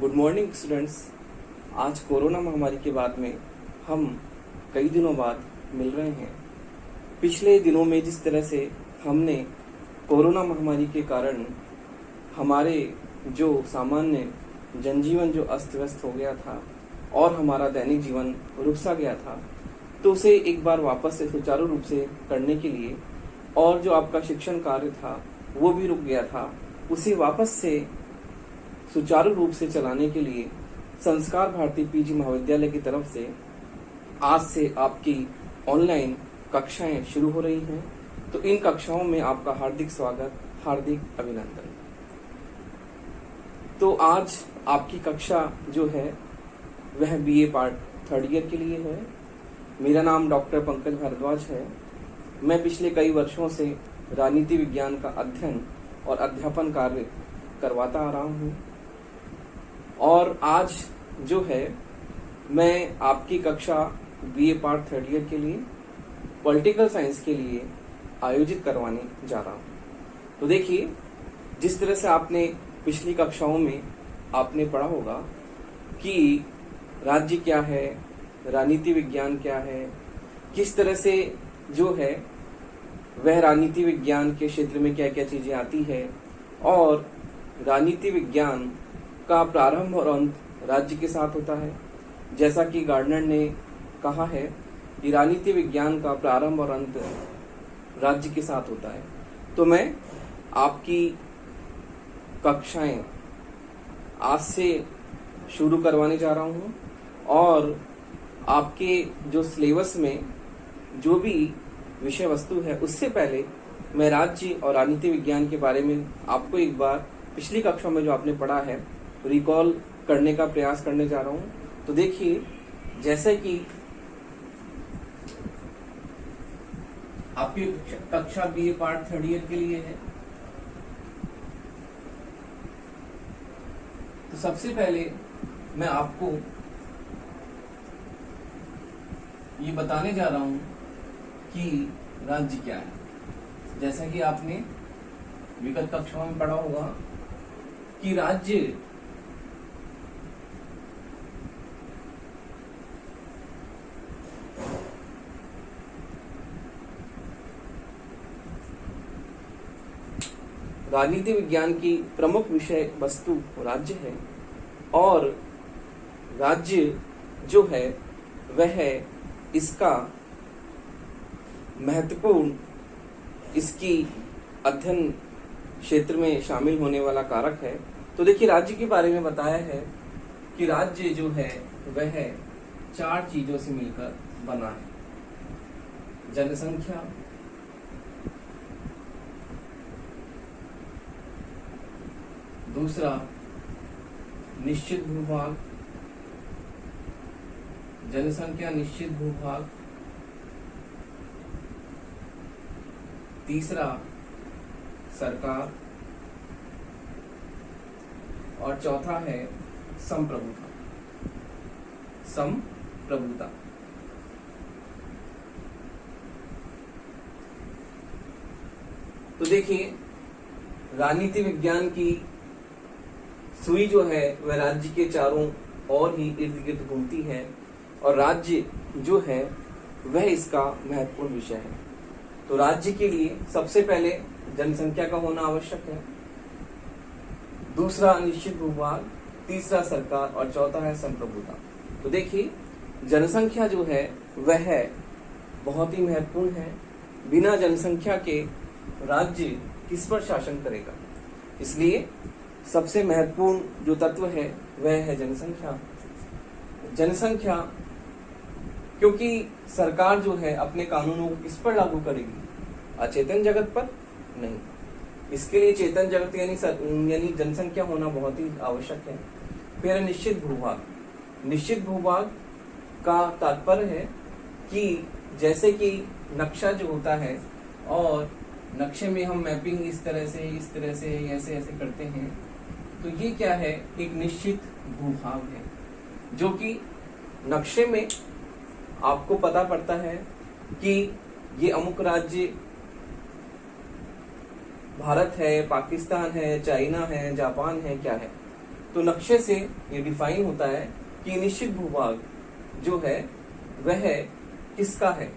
Good morning students. आज corona महामारी के बाद में हम कई दिनों बाद मिल रहे हैं। पिछले दिनों में जिस तरह से हमने कोरोना महामारी के कारण हमारे जो सामान्य जनजीवन जो अस्त व्यस्त हो गया था और हमारा दैनिक जीवन रुक सा गया था, तो उसे एक बार वापस से सुचारू रूप से करने के लिए और जो आपका शिक्षण कार्य था वो भी रुक गया था, उसे वापस से सुचारू रूप से चलाने के लिए संस्कार भारती पीजी महाविद्यालय की तरफ से आज से आपकी ऑनलाइन कक्षाएं शुरू हो रही हैं। तो इन कक्षाओं में आपका हार्दिक स्वागत, हार्दिक अभिनंदन। तो आज आपकी कक्षा जो है वह बीए पार्ट 3rd ईयर के लिए है। मेरा नाम डॉक्टर पंकज भारद्वाज है। मैं पिछले कई वर्षों से राजनीति विज्ञान का अध्ययन और अध्यापन कार्य करवाता आ रहा हूँ और आज जो है मैं आपकी कक्षा बीए पार्ट 3rd ईयर के लिए पॉलिटिकल साइंस के लिए आयोजित करवाने जा रहा हूँ। तो देखिए, जिस तरह से आपने पिछली कक्षाओं में आपने पढ़ा होगा कि राज्य क्या है, राजनीति विज्ञान क्या है, किस तरह से जो है वह राजनीति विज्ञान के क्षेत्र में क्या क्या चीजें आती है और राजनीति विज्ञान का प्रारंभ और अंत राज्य के साथ होता है। जैसा कि गार्डनर ने कहा है कि राजनीति विज्ञान का प्रारंभ और अंत राज्य के साथ होता है। तो मैं आपकी कक्षाएं आज से शुरू करवाने जा रहा हूं और आपके जो सिलेबस में जो भी विषय वस्तु है उससे पहले मैं राज्य और राजनीति विज्ञान के बारे में आपको एक बार पिछली कक्षा में जो आपने पढ़ा है रिकॉल करने का प्रयास करने जा रहा हूं। तो देखिए, जैसे कि आपकी कक्षा बीए पार्ट 3rd ईयर के लिए है, तो सबसे पहले मैं आपको ये बताने जा रहा हूं कि राज्य क्या है। जैसा कि आपने विगत कक्षाओं में पढ़ा होगा कि राज्य राजनीति विज्ञान की प्रमुख विषय वस्तु राज्य है और राज्य जो है वह इसका महत्वपूर्ण इसकी अध्ययन क्षेत्र में शामिल होने वाला कारक है। तो देखिए, राज्य के बारे में बताया है कि राज्य जो है वह 4 चीजों से मिलकर बना है। जनसंख्या, दूसरा निश्चित भूभाग, जनसंख्या निश्चित भूभाग, तीसरा सरकार और चौथा है संप्रभुता। संप्रभुता तो देखिए, राजनीति विज्ञान की सुई जो है वह राज्य के चारों ओर ही इर्द गिर्द घूमती है और राज्य जो है वह इसका महत्वपूर्ण विषय है। तो राज्य के लिए सबसे पहले जनसंख्या का होना आवश्यक है, दूसरा निश्चित भूभाग, तीसरा सरकार और चौथा है संप्रभुता। तो देखिए, जनसंख्या जो है वह बहुत ही महत्वपूर्ण है। बिना जनसंख्या के राज्य किस पर शासन करेगा, इसलिए सबसे महत्वपूर्ण जो तत्व है वह है जनसंख्या। जनसंख्या, क्योंकि सरकार जो है अपने कानूनों को किस पर लागू करेगी, अचेतन जगत पर नहीं। इसके लिए चेतन जगत यानी जनसंख्या होना बहुत ही आवश्यक है। फिर निश्चित भूभाग। निश्चित भूभाग का तात्पर्य है कि जैसे कि नक्शा जो होता है और नक्शे में हम मैपिंग इस तरह से ऐसे ऐसे करते हैं, तो ये क्या है, एक निश्चित भूभाग है जो कि नक्शे में आपको पता पड़ता है कि ये अमुक राज्य भारत है, पाकिस्तान है, चाइना है, जापान है, क्या है। तो नक्शे से ये डिफाइन होता है कि निश्चित भूभाग जो है वह किसका है,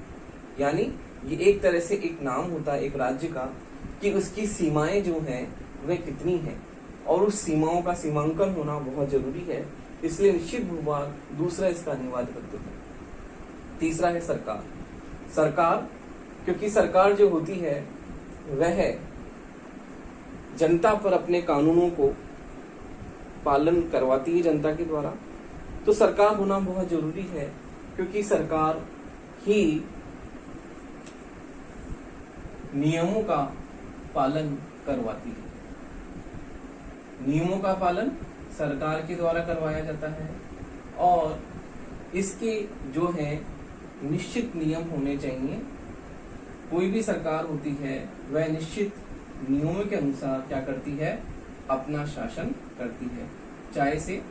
यानी ये एक तरह से एक नाम होता है एक राज्य का कि उसकी सीमाएं जो हैं वह कितनी हैं, और उस सीमाओं का सीमांकन होना बहुत जरूरी है। इसलिए निश्चित भूभाग दूसरा इसका अनिवार्य शब्द है। तीसरा है सरकार। सरकार, क्योंकि सरकार जो होती है वह जनता पर अपने कानूनों को पालन करवाती है जनता के द्वारा, तो सरकार होना बहुत जरूरी है, क्योंकि सरकार ही नियमों का पालन करवाती है। नियमों का पालन सरकार के द्वारा करवाया जाता है, और इसके जो है निश्चित नियम होने चाहिए। कोई भी सरकार होती है वह निश्चित नियमों के अनुसार क्या करती है, अपना शासन करती है। चाहे से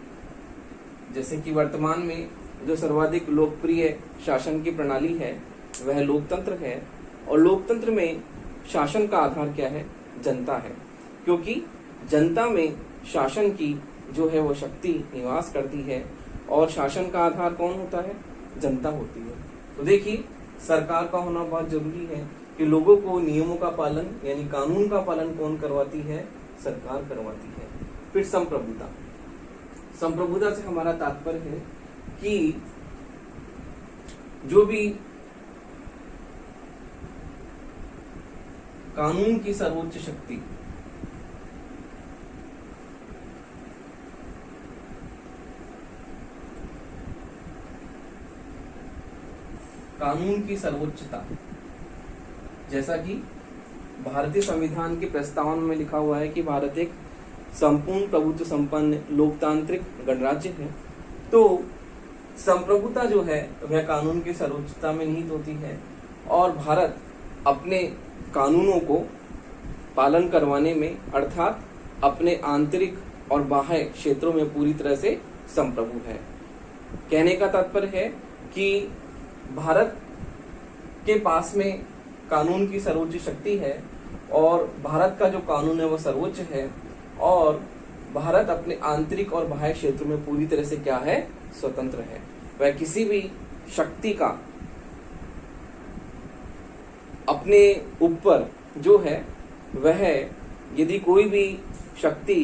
जैसे कि वर्तमान में जो सर्वाधिक लोकप्रिय शासन की प्रणाली है वह लोकतंत्र है, और लोकतंत्र में शासन का आधार क्या है, जनता है, क्योंकि जनता में शासन की जो है वो शक्ति निवास करती है, और शासन का आधार कौन होता है, जनता होती है। तो देखिए सरकार का होना बहुत जरूरी है कि लोगों को नियमों का पालन यानी कानून का पालन कौन करवाती है, सरकार करवाती है। फिर संप्रभुता। संप्रभुता से हमारा तात्पर्य है कि जो भी कानून की सर्वोच्च शक्ति कानून की सर्वोच्चता, जैसा कि भारतीय संविधान के प्रस्तावना में लिखा हुआ है कि भारत एक संपूर्ण प्रभुत्व संपन्न लोकतांत्रिक गणराज्य है, तो संप्रभुता जो है वह कानून की सर्वोच्चता में निहित होती है, और भारत अपने कानूनों को पालन करवाने में अर्थात अपने आंतरिक और बाह्य क्षेत्रों में पूरी तरह से संप्रभु है। कहने का तात्पर्य है कि भारत के पास में कानून की सर्वोच्च शक्ति है, और भारत का जो कानून है वह सर्वोच्च है, और भारत अपने आंतरिक और बाह्य क्षेत्र में पूरी तरह से क्या है, स्वतंत्र है। वह किसी भी शक्ति का अपने ऊपर जो है वह, यदि कोई भी शक्ति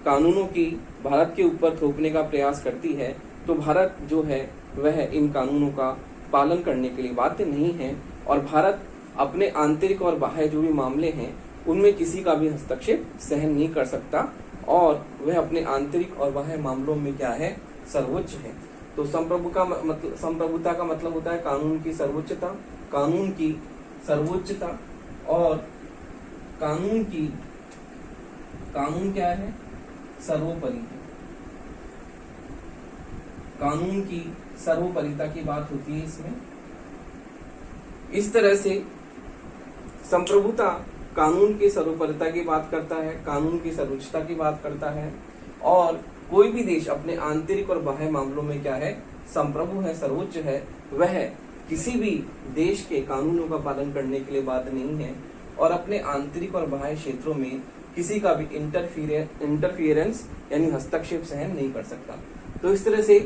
कानूनों की भारत के ऊपर थोपने का प्रयास करती है, तो भारत जो है वह इन कानूनों का पालन करने के लिए बाध्य नहीं है, और भारत अपने आंतरिक और बाह्य जो भी मामले हैं उनमें किसी का भी हस्तक्षेप सहन नहीं कर सकता, और वह अपने आंतरिक और बाह्य मामलों में क्या है, सर्वोच्च है। तो संप्रभुता का मतलब होता है कानून की सर्वोच्चता, कानून की सर्वोच्चता, और कानून क्या है, सर्वोपरि है। कानून की सर्वोपरिता की बात होती है इसमें। इस तरह से संप्रभुता कानून की सर्वोपरिता की बात करता है, कानून की सर्वोच्चता की बात करता है, और कोई भी देश अपने आंतरिक और बाह्य मामलों में क्या है, संप्रभु है, सर्वोच्च है। वह किसी भी देश के कानूनों का पालन करने के लिए बाध्य नहीं है, और अपने आंतरिक और बाह्य क्षेत्रों में किसी का भी इंटरफियरेंस यानी हस्तक्षेप सहन नहीं कर सकता। तो इस तरह से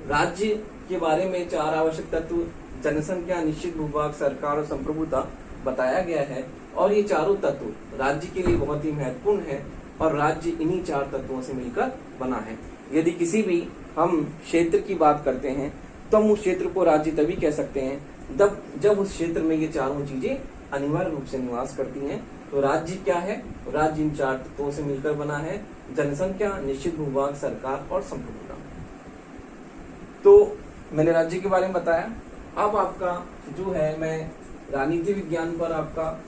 राज्य के बारे में 4 आवश्यक तत्व, जनसंख्या, निश्चित भूभाग, सरकार और संप्रभुता बताया गया है, और ये चारों तत्व राज्य के लिए बहुत ही महत्वपूर्ण है, और राज्य इन्हीं 4 तत्वों से मिलकर बना है। यदि किसी भी हम क्षेत्र की बात करते हैं तो हम उस क्षेत्र को राज्य तभी कह सकते हैं जब उस क्षेत्र में ये चारों चीजें अनिवार्य रूप से निवास करती हैं। तो राज्य क्या है, राज्य इन 4 तत्वों से मिलकर बना है, जनसंख्या, निश्चित भूभाग, सरकार और संप्रभुता। तो मैंने राज्य के बारे में बताया। अब आपका जो है, मैं राजनीति विज्ञान पर आपका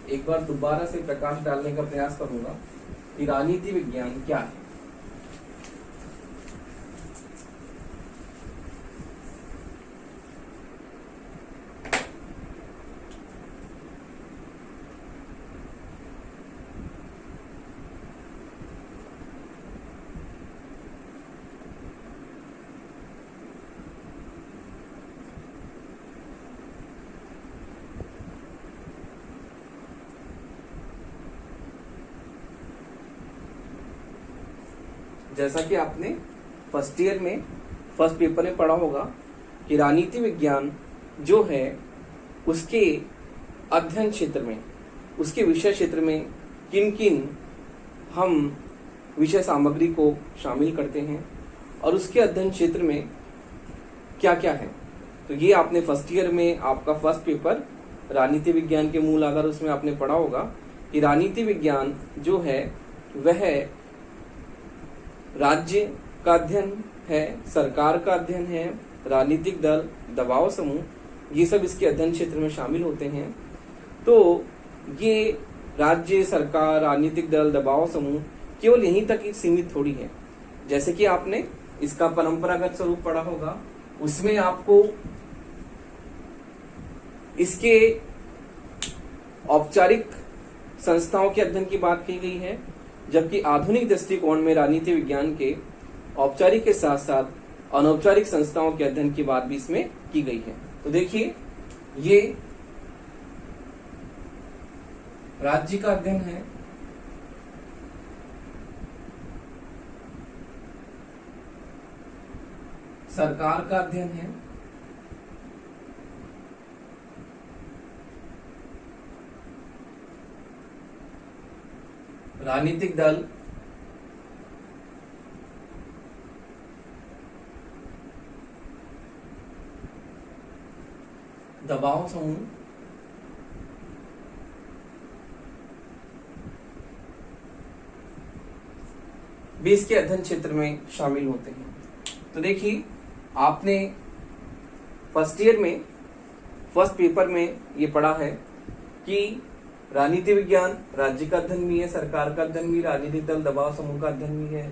एक बार दोबारा से प्रकाश डालने का प्रयास करूंगा कि राजनीति विज्ञान क्या है। जैसा कि आपने फर्स्ट ईयर में फर्स्ट पेपर में पढ़ा होगा कि राजनीति विज्ञान जो है उसके अध्ययन क्षेत्र में, उसके विषय क्षेत्र में किन किन हम विषय सामग्री को शामिल करते हैं और उसके अध्ययन क्षेत्र में क्या क्या है। तो ये आपने फर्स्ट ईयर में आपका फर्स्ट पेपर राजनीति विज्ञान के मूल आधार उसमें आपने पढ़ा होगा कि राजनीति विज्ञान जो है वह राज्य का अध्ययन है, सरकार का अध्ययन है, राजनीतिक दल, दबाव समूह, ये सब इसके अध्ययन क्षेत्र में शामिल होते हैं। तो ये राज्य, सरकार, राजनीतिक दल, दबाव समूह केवल यहीं तक ही सीमित थोड़ी है। जैसे कि आपने इसका परंपरागत स्वरूप पढ़ा होगा, उसमें आपको इसके औपचारिक संस्थाओं के अध्ययन की बात की गई है, जबकि आधुनिक दृष्टिकोण में राजनीति विज्ञान के औपचारिक के साथ साथ अनौपचारिक संस्थाओं के अध्ययन की बात भी इसमें की गई है। तो देखिए, ये राज्य का अध्ययन है, सरकार का अध्ययन है, राजनीतिक दल, दबाव समूह, भी इसके अध्ययन क्षेत्र में शामिल होते हैं। तो देखिए, आपने फर्स्ट ईयर में फर्स्ट पेपर में ये पढ़ा है कि राजनीति विज्ञान राज्य का अध्ययन भी है, सरकार का अध्ययन भी, राजनीतिक दल, दबाव समूह का अध्ययन भी है।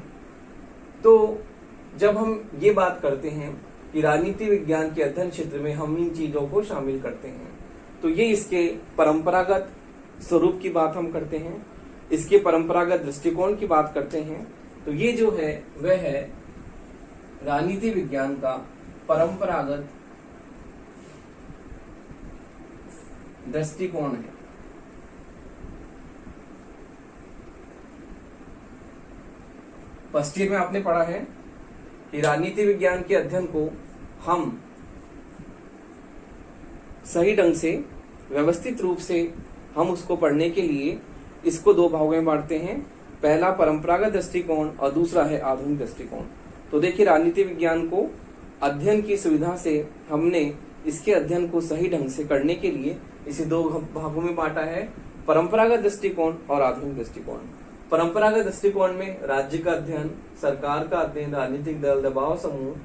तो जब हम ये बात करते हैं कि राजनीति विज्ञान के अध्ययन क्षेत्र में हम इन चीजों को शामिल करते हैं, तो ये इसके परंपरागत स्वरूप की बात हम करते हैं, इसके परंपरागत दृष्टिकोण की बात करते हैं। तो ये जो है वह है राजनीति विज्ञान का परंपरागत दृष्टिकोण है। फर्स्ट ईयर में आपने पढ़ा है कि राजनीति विज्ञान के अध्ययन को हम सही ढंग से, व्यवस्थित रूप से हम उसको पढ़ने के लिए इसको दो भागों में बांटते हैं। पहला परंपरागत दृष्टिकोण और दूसरा है आधुनिक दृष्टिकोण। तो देखिए, राजनीति विज्ञान को अध्ययन की सुविधा से हमने इसके अध्ययन को सही ढंग से करने के लिए इसे दो भागों में बांटा है, परंपरागत दृष्टिकोण और आधुनिक दृष्टिकोण। परंपरागत दृष्टिकोण में राज्य का अध्ययन, सरकार का अध्ययन, राजनीतिक दल, दबाव समूह,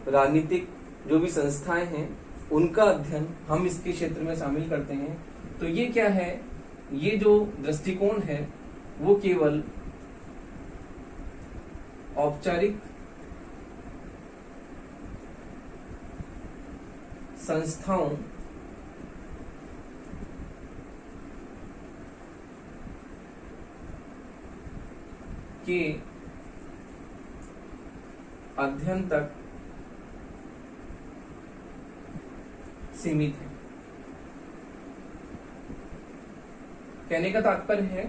राजनीतिक जो भी संस्थाएं हैं उनका अध्ययन हम इसके क्षेत्र में शामिल करते हैं। तो ये क्या है, ये जो दृष्टिकोण है वो केवल औपचारिक संस्थाओं के अध्ययन तक सीमित है। कहने का तात्पर्य है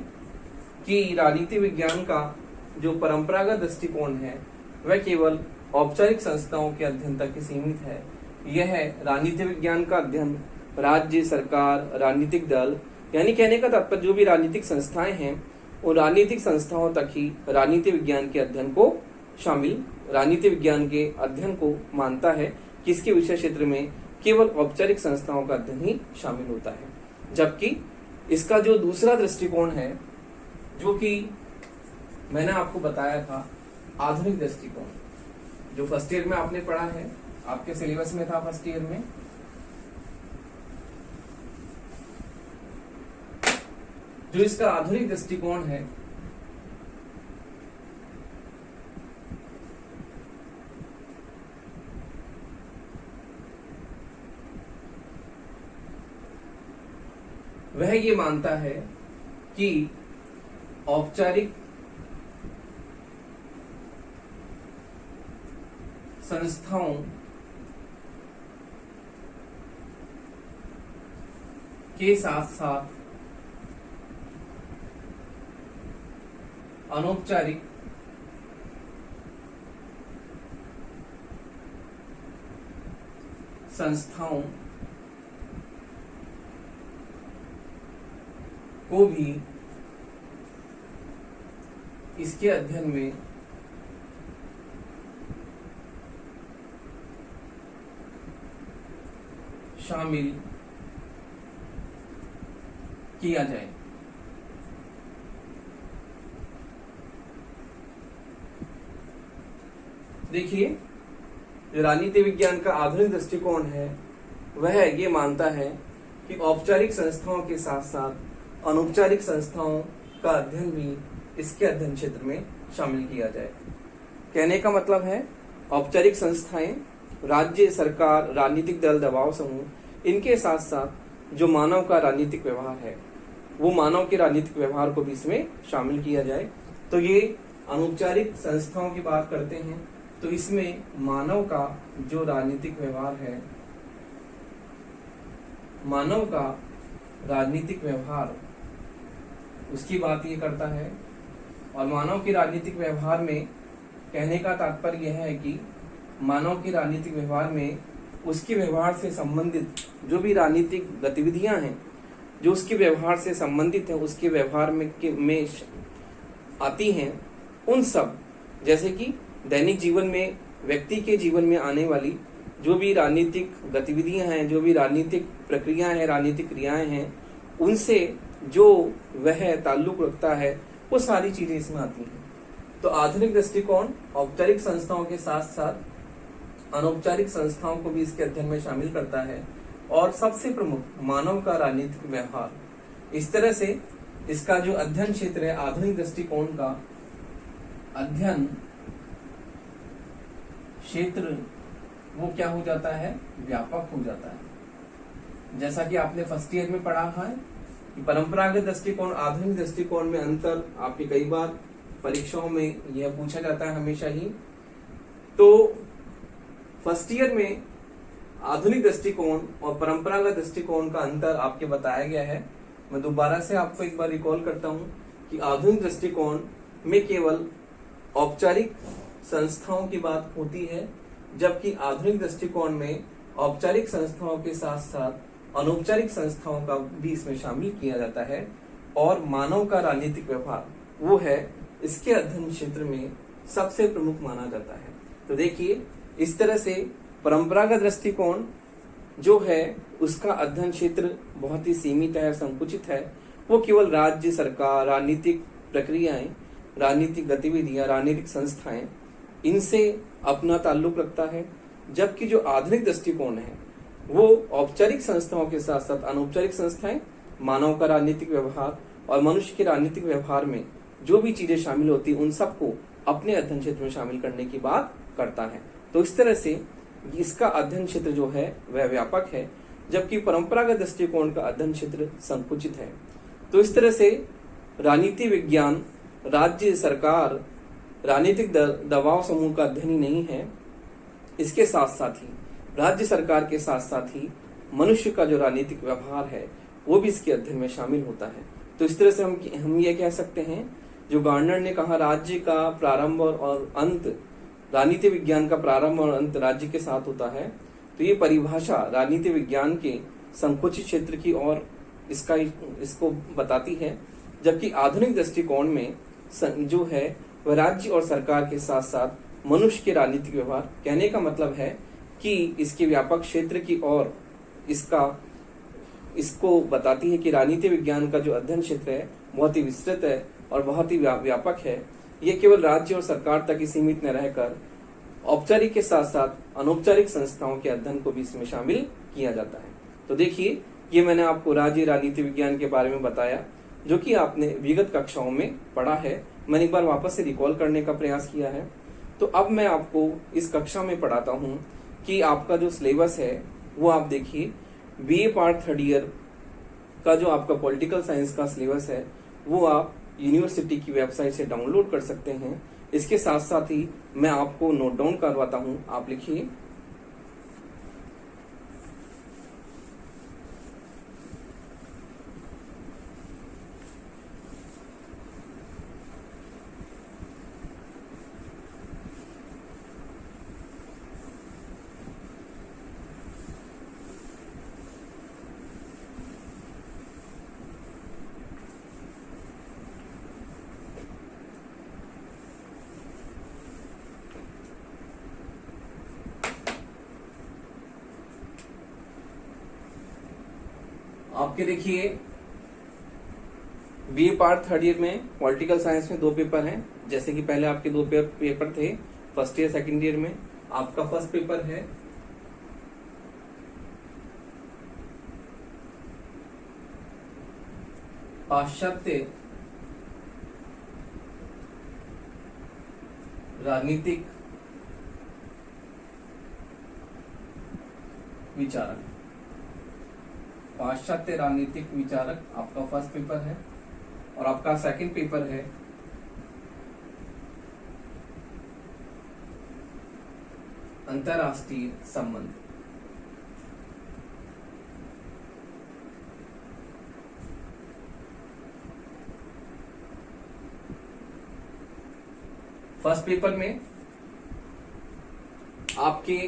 कि राजनीति विज्ञान का जो परंपरागत दृष्टिकोण है वह केवल औपचारिक संस्थाओं के अध्ययन तक ही सीमित है। यह राजनीति विज्ञान का अध्ययन राज्य, सरकार, राजनीतिक दल, यानी कहने का तात्पर्य जो भी राजनीतिक संस्थाएं हैं उन राजनीतिक संस्थाओं तक ही राजनीति विज्ञान के अध्ययन को शामिल, राजनीति विज्ञान के अध्ययन को मानता है कि इसके विषय क्षेत्र में केवल औपचारिक संस्थाओं का अध्ययन ही शामिल होता है। जबकि इसका जो दूसरा दृष्टिकोण है, जो कि मैंने आपको बताया था, आधुनिक दृष्टिकोण, जो फर्स्ट ईयर में आपने पढ़ा है, आपके सिलेबस में था फर्स्ट ईयर में, जो इसका आधुनिक दृष्टिकोण है वह ये मानता है कि औपचारिक संस्थाओं के साथ साथ अनौपचारिक संस्थाओं को भी इसके अध्ययन में शामिल किया जाए। देखिए, जो राजनीति विज्ञान का आधुनिक दृष्टिकोण है वह ये मानता है कि औपचारिक संस्थाओं के साथ साथ अनौपचारिक संस्थाओं का अध्ययन भी इसके अध्ययन क्षेत्र में शामिल किया जाए। कहने का मतलब है, औपचारिक संस्थाएं, राज्य सरकार, राजनीतिक दल, दबाव समूह, इनके साथ साथ जो मानव का राजनीतिक व्यवहार है वो मानव के राजनीतिक व्यवहार को भी इसमें शामिल किया जाए। तो ये अनौपचारिक संस्थाओं की बात करते हैं, तो इसमें मानव का जो राजनीतिक व्यवहार है, मानव का राजनीतिक व्यवहार, उसकी बात ये करता है। और मानव के राजनीतिक व्यवहार में कहने का तात्पर्य यह है कि मानव के राजनीतिक व्यवहार में उसके व्यवहार से संबंधित जो भी राजनीतिक गतिविधियां हैं, जो उसके व्यवहार से संबंधित है, उसके व्यवहार में आती हैं, उन सब, जैसे कि दैनिक जीवन में, व्यक्ति के जीवन में आने वाली जो भी राजनीतिक गतिविधियां हैं, जो भी राजनीतिक प्रक्रियाएं हैं, राजनीतिक क्रियाएं हैं, उनसे जो वह ताल्लुक रखता है, वो सारी चीजें इसमें आती हैं। तो आधुनिक दृष्टिकोण औपचारिक संस्थाओं के साथ साथ अनौपचारिक संस्थाओं को भी इसके अध्ययन में शामिल करता है। और सबसे प्रमुख मानव का राजनीतिक व्यवहार, इस तरह से इसका जो अध्ययन क्षेत्र है आधुनिक दृष्टिकोण का अध्ययन क्षेत्र, वो क्या हो जाता है, व्यापक हो जाता है। जैसा कि आपने फर्स्ट ईयर में पढ़ा है कि परंपरागत दृष्टिकोण, आधुनिक दृष्टिकोण में अंतर आपके कई बार परीक्षाओं में यह पूछा जाता है हमेशा ही। तो फर्स्ट ईयर में आधुनिक दृष्टिकोण और परंपरागत दृष्टिकोण का अंतर आपके बताया गया है। मैं दोबारा से आपको एक बार रिकॉल करता हूं कि आधुनिक दृष्टिकोण में केवल औपचारिक संस्थाओं की बात होती है, जबकि आधुनिक दृष्टिकोण में औपचारिक संस्थाओं के साथ साथ अनौपचारिक संस्थाओं का भी इसमें शामिल किया जाता है। और मानव का राजनीतिक व्यवहार वो है इसके अध्ययन क्षेत्र में सबसे प्रमुख माना जाता है। तो देखिए, इस तरह से परंपरागत दृष्टिकोण जो है उसका अध्ययन क्षेत्र बहुत ही सीमित है, संकुचित है। वो केवल राज्य सरकार, राजनीतिक प्रक्रियाएं, राजनीतिक गतिविधियां, राजनीतिक संस्थाएं, इनसे अपना ताल्लुक रखता है। जबकि जो आधुनिक दृष्टिकोण है वो औपचारिक संस्थाओं के साथ साथ अनौपचारिक संस्थाएं, मानव का राजनीतिक व्यवहार और मनुष्य के राजनीतिक व्यवहार में जो भी चीजें शामिल होती है उन सबको अपने अध्ययन क्षेत्र में शामिल करने की बात करता है। तो इस तरह से इसका अध्ययन क्षेत्र जो है वह व्यापक है, जबकि परंपरागत दृष्टिकोण का अध्ययन क्षेत्र संकुचित है। तो इस तरह से राजनीति विज्ञान राज्य सरकार, राजनीतिक दबाव समूह का अध्ययन ही नहीं है, इसके साथ साथ ही राज्य सरकार के साथ साथ ही मनुष्य का जो राजनीतिक व्यवहार है वो भी इसके अध्ययन में शामिल होता है। तो इस तरह से हम ये कह सकते हैं, जो गार्डनर ने कहा राज्य का प्रारंभ और अंत, राजनीति विज्ञान का प्रारंभ और अंत राज्य के साथ होता है, तो ये परिभाषा राजनीति विज्ञान के संकुचित क्षेत्र की और इसको बताती है। जबकि आधुनिक दृष्टिकोण में जो है वह राज्य और सरकार के साथ साथ मनुष्य के राजनीतिक व्यवहार, कहने का मतलब है कि इसके व्यापक क्षेत्र की और इसको बताती है कि राजनीति विज्ञान का जो अध्ययन क्षेत्र है बहुत ही विस्तृत है और बहुत ही व्यापक है। ये केवल राज्य और सरकार तक ही सीमित न रहकर औपचारिक के साथ साथ अनौपचारिक संस्थाओं के अध्ययन को भी इसमें शामिल किया जाता है। तो देखिए, ये मैंने आपको राज्य राजनीति विज्ञान के बारे में बताया, जो कि आपने विगत कक्षाओं में पढ़ा है। मैंने एक बार वापस से रिकॉल करने का प्रयास किया है। तो अब मैं आपको इस कक्षा में पढ़ाता हूँ कि आपका जो सिलेबस है वो आप देखिए, बीए पार्ट थर्ड ईयर का जो आपका पॉलिटिकल साइंस का सिलेबस है वो आप यूनिवर्सिटी की वेबसाइट से डाउनलोड कर सकते हैं। इसके साथ साथ ही मैं आपको नोट डाउन करवाता हूं। आप लिखिए, आपके देखिए बीए पार्ट थर्ड ईयर में पॉलिटिकल साइंस में 2 पेपर हैं। जैसे कि पहले आपके 2 पेपर थे फर्स्ट ईयर सेकंड ईयर में। आपका फर्स्ट पेपर है पाश्चात्य राजनीतिक विचारक। पाश्चात्य राजनीतिक विचारक आपका फर्स्ट पेपर है। और आपका सेकंड पेपर है अंतरराष्ट्रीय संबंध। फर्स्ट पेपर में आपके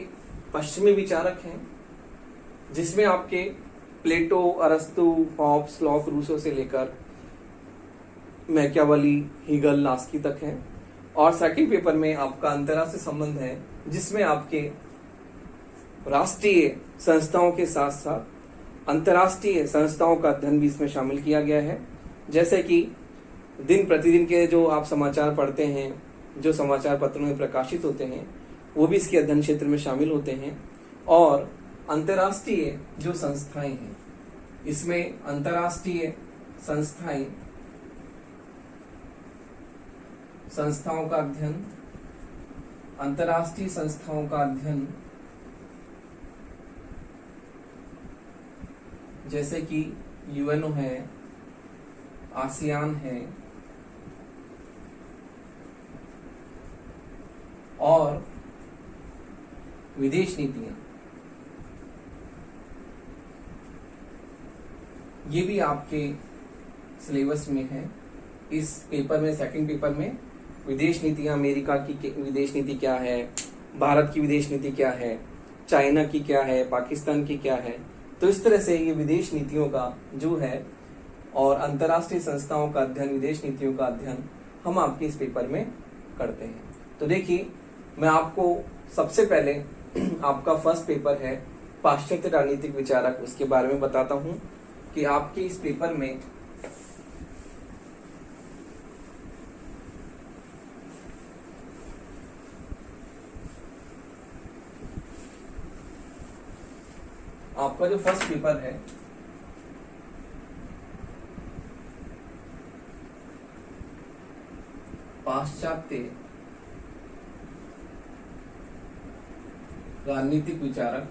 पश्चिमी विचारक हैं, जिसमें आपके प्लेटो, अरस्तु, हॉब्स, लॉक, रूसो से लेकर मैकियावेली, हीगल, लास्की तक है। और सेकंड पेपर में आपका अंतरराष्ट्रीय संबंध है, जिसमें आपके राष्ट्रीय संस्थाओं के साथ साथ अंतरराष्ट्रीय संस्थाओं का अध्ययन भी इसमें शामिल किया गया है। जैसे कि दिन प्रतिदिन के जो आप समाचार पढ़ते हैं, जो समाचार पत्रों में प्रकाशित होते हैं, वो भी इसके अध्ययन क्षेत्र में शामिल होते हैं। और अंतरराष्ट्रीय जो संस्थाएं हैं, इसमें अंतरराष्ट्रीय संस्थाओं का अध्ययन, अंतरराष्ट्रीय संस्थाओं का अध्ययन, जैसे कि यूएनओ है, आसियान है, और विदेश नीतियां, ये भी आपके सिलेबस में है। इस पेपर में, सेकंड पेपर में विदेश नीतियां, अमेरिका की विदेश नीति क्या है, भारत की विदेश नीति क्या है, चाइना की क्या है, पाकिस्तान की क्या है। तो इस तरह से ये विदेश नीतियों का जो है और अंतर्राष्ट्रीय संस्थाओं का अध्ययन, विदेश नीतियों का अध्ययन हम आपके इस पेपर में करते हैं। तो देखिए, मैं आपको सबसे पहले आपका फर्स्ट पेपर है पाश्चात्य राजनीतिक विचारक, उसके बारे में बताता हूं कि आपके इस पेपर में आपका जो फर्स्ट पेपर है पाश्चात्य राजनीतिक विचारक,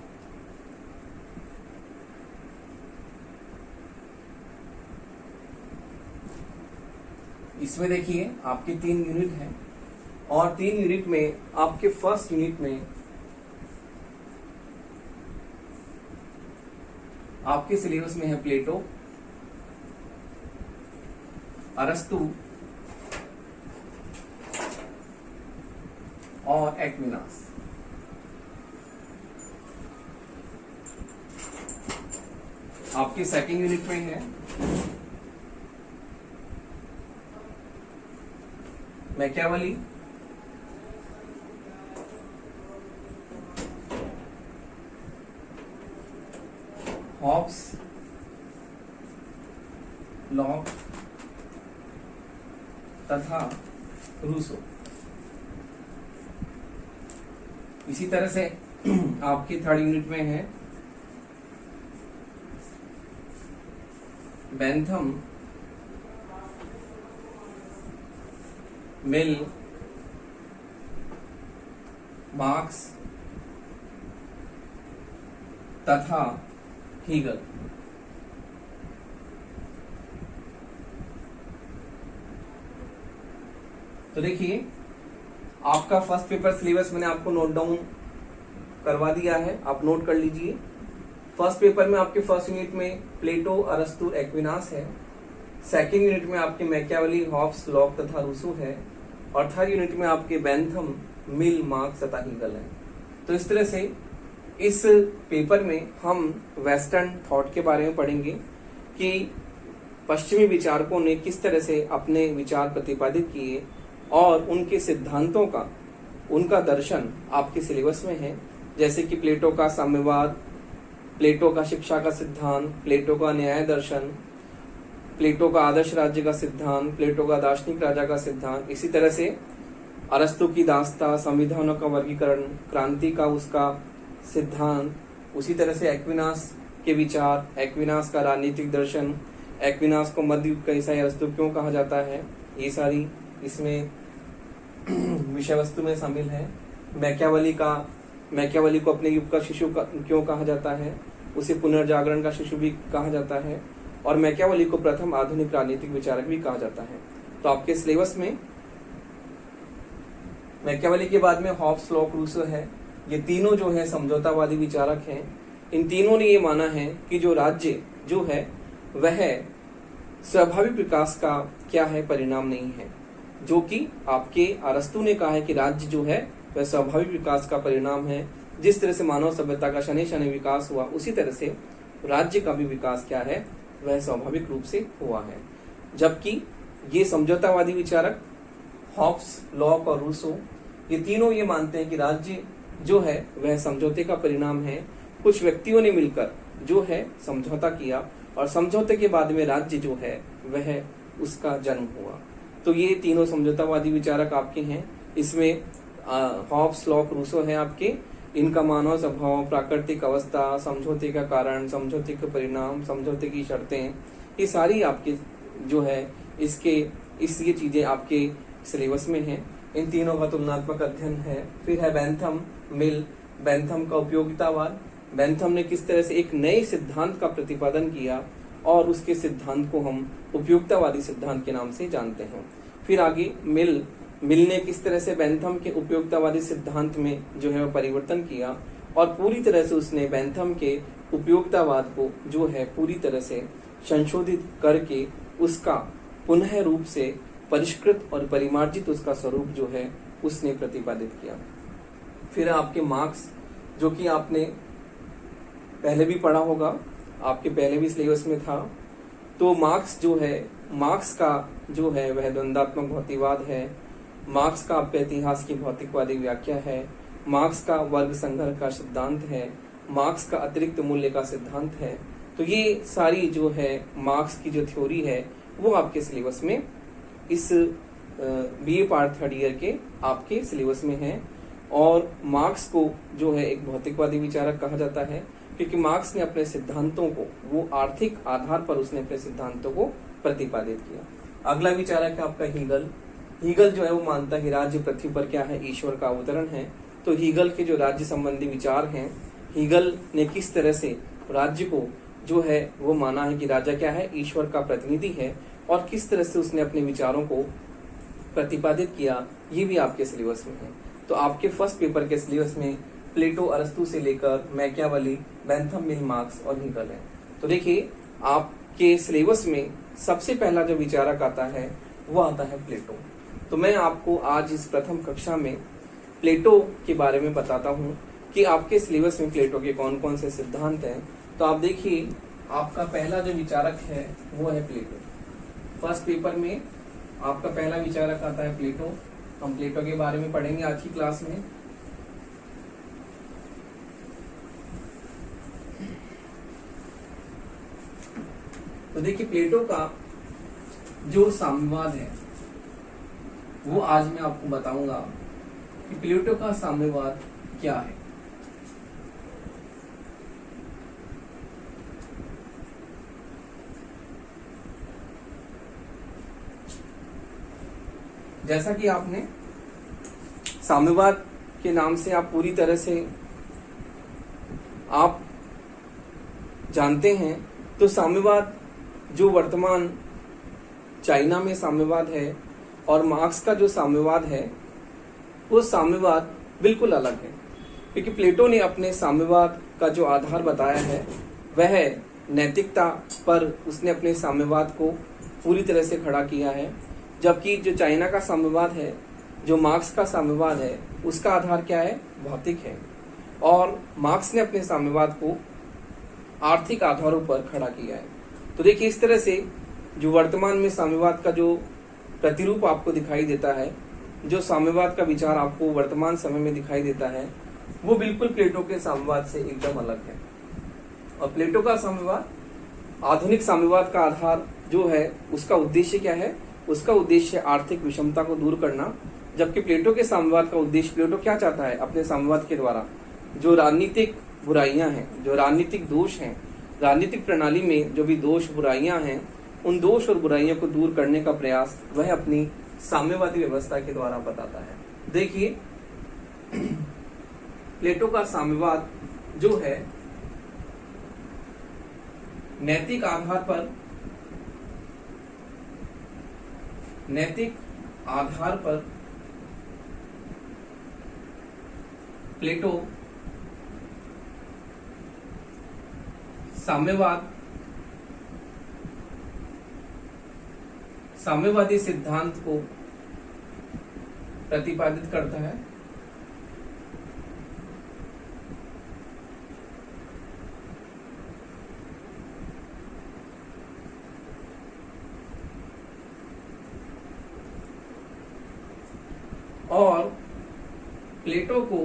इसमें देखिए आपके 3 यूनिट हैं। और 3 यूनिट में आपके फर्स्ट यूनिट में आपके सिलेबस में है प्लेटो, अरस्तु और एक्विनास। आपके सेकंड यूनिट में है मैकियावेली, हॉब्स, लॉक तथा रूसो। इसी तरह से आपकी थर्ड यूनिट में है बेंथम, मिल, मार्क्स तथा हीगल। तो देखिए, आपका फर्स्ट पेपर सिलेबस मैंने आपको नोट डाउन करवा दिया है, आप नोट कर लीजिए। फर्स्ट पेपर में आपके फर्स्ट यूनिट में प्लेटो, अरस्तु, एक्विनास है। सेकंड यूनिट में आपके मैकियावेली, हॉब्स, लॉक तथा रूसो है। और थर्ड यूनिट में आपके बेंथम, मिल, मार्क्स तथा हीगल है। तो इस तरह से इस पेपर में हम वेस्टर्न थॉट के बारे में पढ़ेंगे कि पश्चिमी विचारकों ने किस तरह से अपने विचार प्रतिपादित किए और उनके सिद्धांतों का, उनका दर्शन आपके सिलेबस में है। जैसे कि प्लेटो का साम्यवाद, प्लेटो का शिक्षा का सिद्धांत, प्लेटो का न्याय दर्शन, प्लेटो का आदर्श राज्य का सिद्धांत, प्लेटो का दार्शनिक राजा का सिद्धांत, इसी तरह से अरस्तु की दास्ता, संविधानों का वर्गीकरण, क्रांति का उसका सिद्धांत, उसी तरह से एक्विनास के विचार, एक्विनास का राजनीतिक दर्शन, एक्विनास को मध्य युग का ईसाई अरस्तु क्यों कहा जाता है, ये सारी इसमें विषय वस्तु में शामिल है। मैकियावेली को अपने युग का शिशु क्यों कहा जाता है, उसे पुनर्जागरण का शिशु भी कहा जाता है, और मैकियावेली को प्रथम आधुनिक राजनीतिक विचारक भी कहा जाता है। तो आपके सिलेबस में मैकियावेली के बाद में हॉब्स, लॉक, रूसो है। ये तीनों जो है समझौतावादी विचारक हैं। इन तीनों ने ये माना है कि जो राज्य जो है वह स्वाभाविक विकास का क्या है, परिणाम नहीं है, जो कि आपके अरस्तु ने कहा है कि राज्य जो है वह स्वाभाविक विकास का परिणाम है। जिस तरह से मानव सभ्यता का शनै शनै विकास हुआ, उसी तरह से राज्य का भी विकास क्या है, वह स्वाभाविक रूप से हुआ है। जबकि ये समझौतावादी विचारक हॉब्स, लॉक और रूसो, ये तीनों ये मानते हैं कि राज्य जो है वह समझौते का परिणाम है। कुछ व्यक्तियों ने मिलकर जो है समझौता किया, और समझौते के बाद में राज्य जो है वह उसका जन्म हुआ। तो ये तीनों समझौतावादी विचारक आपके हैं। इसमें हॉब्स, लॉक, रूसो है आपके। इनका मानव स्वभाव, प्राकृतिक अवस्था, समझौते का कारण, समझौते के परिणाम, समझौते की शर्तें, ये सारी आपके जो है ये चीजें आपके सिलेबस में हैं। इन तीनों का तुलनात्मक अध्ययन है। फिर है बेंथम, मिल। बेंथम का उपयोगितावाद। बेंथम ने किस तरह से एक नए सिद्धांत का प्रतिपादन किया, और उसके सिद्धांत को हम उपयोगितावादी सिद्धांत के नाम से जानते हैं। फिर आगे मिल ने किस तरह से बेंथम के उपयोगितावादी सिद्धांत में जो है परिवर्तन किया, और पूरी तरह से उसने बेंथम के उपयोगितावाद को जो है पूरी तरह से संशोधित करके उसका पुनः रूप से परिष्कृत और परिमार्जित उसका स्वरूप जो है उसने प्रतिपादित किया। फिर आपके मार्क्स, जो कि आपने पहले भी पढ़ा होगा, आपके पहले भी सिलेबस में था। तो मार्क्स जो है, मार्क्स का जो है वह द्वंद्वात्मक भौतिकवाद है। मार्क्स का आपके इतिहास की भौतिकवादी व्याख्या है। मार्क्स का वर्ग संघर्ष का सिद्धांत है। मार्क्स का अतिरिक्त मूल्य का सिद्धांत है। तो ये सारी जो है मार्क्स की जो थ्योरी है वो आपके सिलेबस में इस बीए पार्ट थर्ड ईयर के आपके सिलेबस में है। और मार्क्स को जो है एक भौतिकवादी विचारक कहा जाता है, क्योंकि मार्क्स ने अपने सिद्धांतों को, वो आर्थिक आधार पर उसने अपने सिद्धांतों को प्रतिपादित किया। अगला विचारक है आपका हीगल। हीगल जो है वो मानता है कि राज्य पृथ्वी पर क्या है, ईश्वर का अवतरण है। तो हीगल के जो राज्य संबंधी विचार हैं, हीगल ने किस तरह से राज्य को जो है वो माना है कि राजा क्या है, ईश्वर का प्रतिनिधि है, और किस तरह से उसने अपने विचारों को प्रतिपादित किया, ये भी आपके सिलेबस में है। तो आपके फर्स्ट पेपर के सिलेबस में प्लेटो, अरस्तु से लेकर मैकियावेली, बेंथम, मिल, मार्क्स और हीगल है। तो देखिए आपके सिलेबस में सबसे पहला जो विचारक आता है वो आता है प्लेटो। तो मैं आपको आज इस प्रथम कक्षा में प्लेटो के बारे में बताता हूँ कि आपके सिलेबस में प्लेटो के कौन कौन से सिद्धांत हैं। तो आप देखिए आपका पहला जो विचारक है वो है प्लेटो। फर्स्ट पेपर में आपका पहला विचारक आता है प्लेटो। हम प्लेटो के बारे में पढ़ेंगे आज की क्लास में। तो देखिए प्लेटो का जो साम्यवाद है वो आज मैं आपको बताऊंगा कि प्लेटो का साम्यवाद क्या है। जैसा कि आपने साम्यवाद के नाम से आप पूरी तरह से आप जानते हैं, तो साम्यवाद जो वर्तमान चाइना में साम्यवाद है और मार्क्स का जो साम्यवाद है वो साम्यवाद बिल्कुल अलग है। क्योंकि प्लेटो ने अपने साम्यवाद का जो आधार बताया है वह नैतिकता पर उसने अपने साम्यवाद को पूरी तरह से खड़ा किया है। जबकि जो चाइना का साम्यवाद है, जो मार्क्स का साम्यवाद है, उसका आधार क्या है, भौतिक है। और मार्क्स ने अपने साम्यवाद को आर्थिक आधारों पर खड़ा किया है। तो देखिए इस तरह से जो वर्तमान में साम्यवाद का जो प्रतिरूप आपको दिखाई देता है, जो साम्यवाद का विचार आपको वर्तमान समय में दिखाई देता है, वो बिल्कुल प्लेटो के साम्यवाद से एकदम अलग है। और प्लेटो का साम्यवाद, आधुनिक साम्यवाद का आधार जो है उसका उद्देश्य क्या है? उसका उद्देश्य आर्थिक विषमता को दूर करना। जबकि प्लेटो के साम्यवाद का उद्देश्य, प्लेटो क्या चाहता है अपने साम्यवाद के द्वारा? जो राजनीतिक बुराइयां हैं, जो राजनीतिक दोष हैं, राजनीतिक प्रणाली में जो भी दोष बुराइयां हैं, उन दोष और बुराइयों को दूर करने का प्रयास वह अपनी साम्यवादी व्यवस्था के द्वारा बताता है। देखिए, प्लेटो का साम्यवाद जो है नैतिक आधार पर प्लेटो साम्यवादी सिद्धांत को प्रतिपादित करता है। और प्लेटो को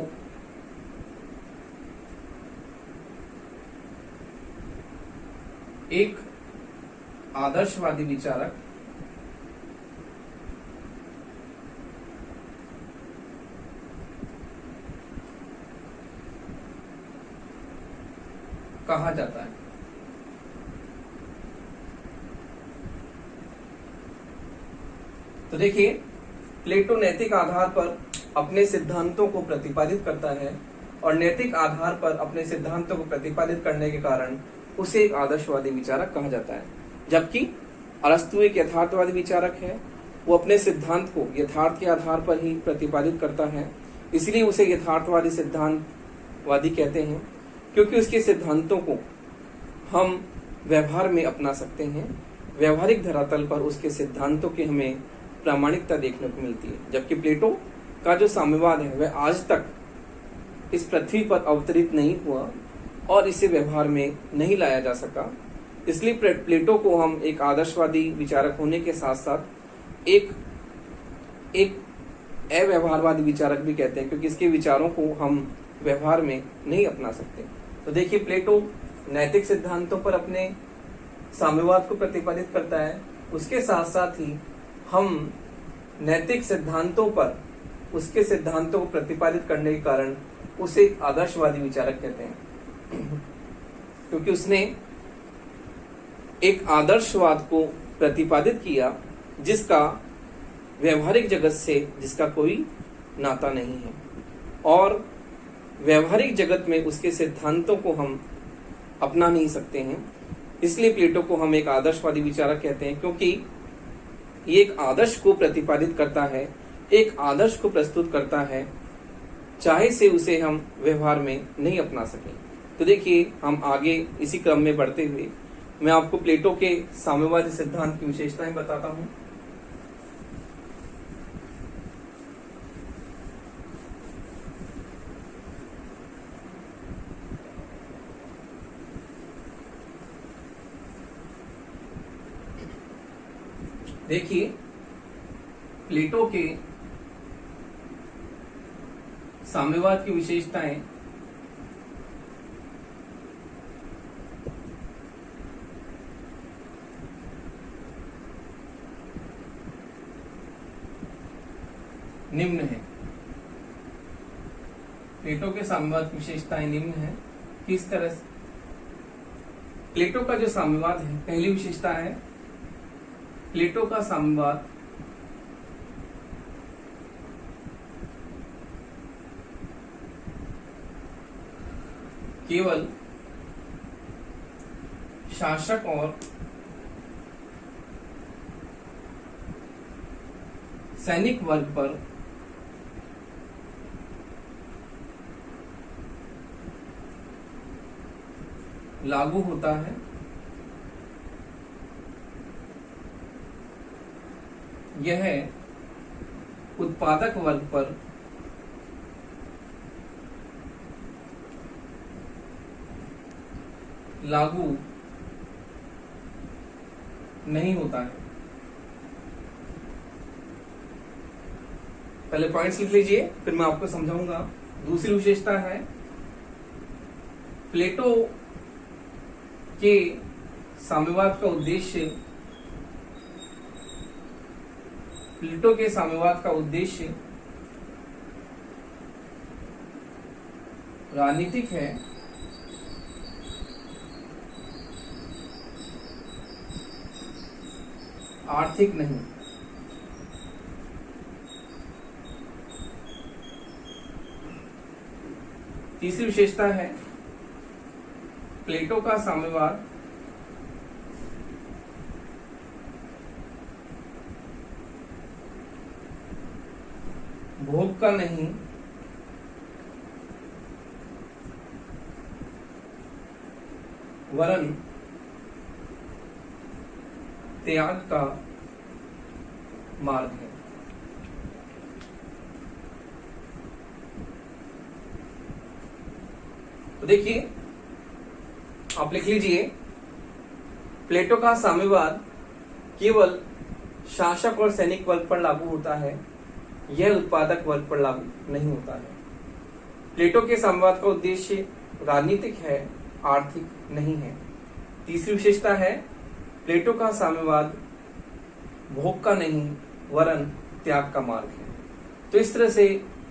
एक आदर्शवादी विचारक कहा जाता है। तो देखिए, प्लेटो नैतिक आधार पर अपने सिद्धांतों को प्रतिपादित करता है और नैतिक आधार पर अपने सिद्धांतों को प्रतिपादित करने के कारण उसे एक आदर्शवादी विचारक कहा जाता है। जबकि अरस्तु एक यथार्थवादी विचारक है, वो अपने सिद्धांत को यथार्थ के आधार पर ही प्रतिपादित करता है, इसलिए उसे यथार्थवादी सिद्धांतवादी कहते हैं, क्योंकि उसके सिद्धांतों को हम व्यवहार में अपना सकते हैं। व्यवहारिक धरातल पर उसके सिद्धांतों की हमें प्रामाणिकता देखने को मिलती है। जबकि प्लेटो का जो साम्यवाद है वह आज तक इस पृथ्वी पर अवतरित नहीं हुआ और इसे व्यवहार में नहीं लाया जा सका। इसलिए प्लेटो को हम एक आदर्शवादी विचारक होने के साथ साथ एक अव्यवहारवादी विचारक भी कहते हैं, क्योंकि इसके विचारों को हम व्यवहार में नहीं अपना सकते। तो देखिए, प्लेटो नैतिक सिद्धांतों पर अपने साम्यवाद को प्रतिपादित करता है, उसके साथ साथ ही हम नैतिक सिद्धांतों पर उसके सिद्धांतों को प्रतिपादित करने के कारण उसे आदर्शवादी विचारक कहते हैं, क्योंकि उसने एक आदर्शवाद को प्रतिपादित किया जिसका व्यवहारिक जगत से जिसका कोई नाता नहीं है, और व्यवहारिक जगत में उसके सिद्धांतों को हम अपना नहीं सकते हैं। इसलिए प्लेटो को हम एक आदर्शवादी विचारक कहते हैं, क्योंकि ये एक आदर्श को प्रतिपादित करता है, एक आदर्श को प्रस्तुत करता है, चाहे से उसे हम व्यवहार में नहीं अपना सकें। तो देखिए, हम आगे इसी क्रम में बढ़ते हुए मैं आपको प्लेटो के साम्यवादी सिद्धांत की विशेषताएं बताता हूं। देखिए, प्लेटो के साम्यवाद की विशेषताएं निम्न है। प्लेटो के साम्यवाद की विशेषताएं निम्न है। किस तरह से? प्लेटो का जो साम्यवाद है, पहली विशेषता है प्लेटो का साम्यवाद केवल शासक और सैनिक वर्ग पर लागू होता है। यह उत्पादक वर्ग पर लागू नहीं होता है। पहले पॉइंट्स लिख लीजिए, फिर मैं आपको समझाऊंगा। दूसरी विशेषता है प्लेटो के साम्यवाद का उद्देश्य, प्लेटो के साम्यवाद का उद्देश्य राजनीतिक है, आर्थिक नहीं। तीसरी विशेषता है प्लेटो का साम्यवाद भोग का नहीं वरन त्याग का मार्ग है। तो देखिए, आप लिख लीजिए, प्लेटो का साम्यवाद केवल शासक और सैनिक वर्ग पर लागू होता है, यह उत्पादक वर्ग पर लागू नहीं होता है। प्लेटो के साम्यवाद का उद्देश्य राजनीतिक है, आर्थिक नहीं है। तीसरी विशेषता है प्लेटो का साम्यवाद भोग का नहीं वरन त्याग का मार्ग है। तो इस तरह से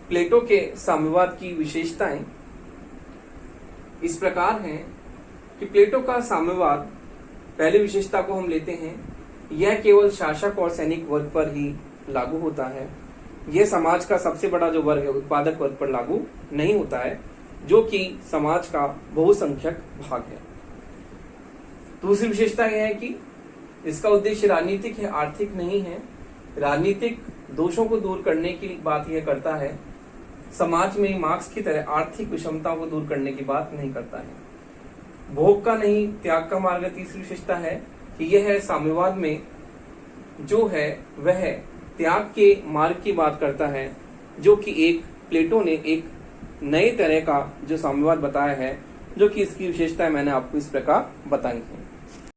प्लेटो के साम्यवाद की विशेषताएं इस प्रकार हैं कि प्लेटो का साम्यवाद, पहली विशेषता को हम लेते हैं, यह केवल शासक और सैनिक वर्ग पर ही लागू होता है। यह समाज का सबसे बड़ा जो वर्ग है, उत्पादक वर्ग पर लागू नहीं होता है, जो कि समाज का बहुसंख्यक भाग है। दूसरी विशेषता यह है कि इसका उद्देश्य राजनीतिक है, आर्थिक नहीं है। राजनीतिक दोषों को दूर करने की बात यह करता है, समाज में मार्क्स की तरह आर्थिक विषमताओं को दूर करने की बात नहीं करता है। भोग का नहीं, त्याग का मार्ग। तीसरी विशेषता है कि यह साम्यवाद में जो है वह त्याग के मार्ग की बात करता है, जो कि एक प्लेटो ने एक नए तरह का जो साम्यवाद बताया है, जो कि इसकी विशेषताएं मैंने आपको इस प्रकार बताई हैं।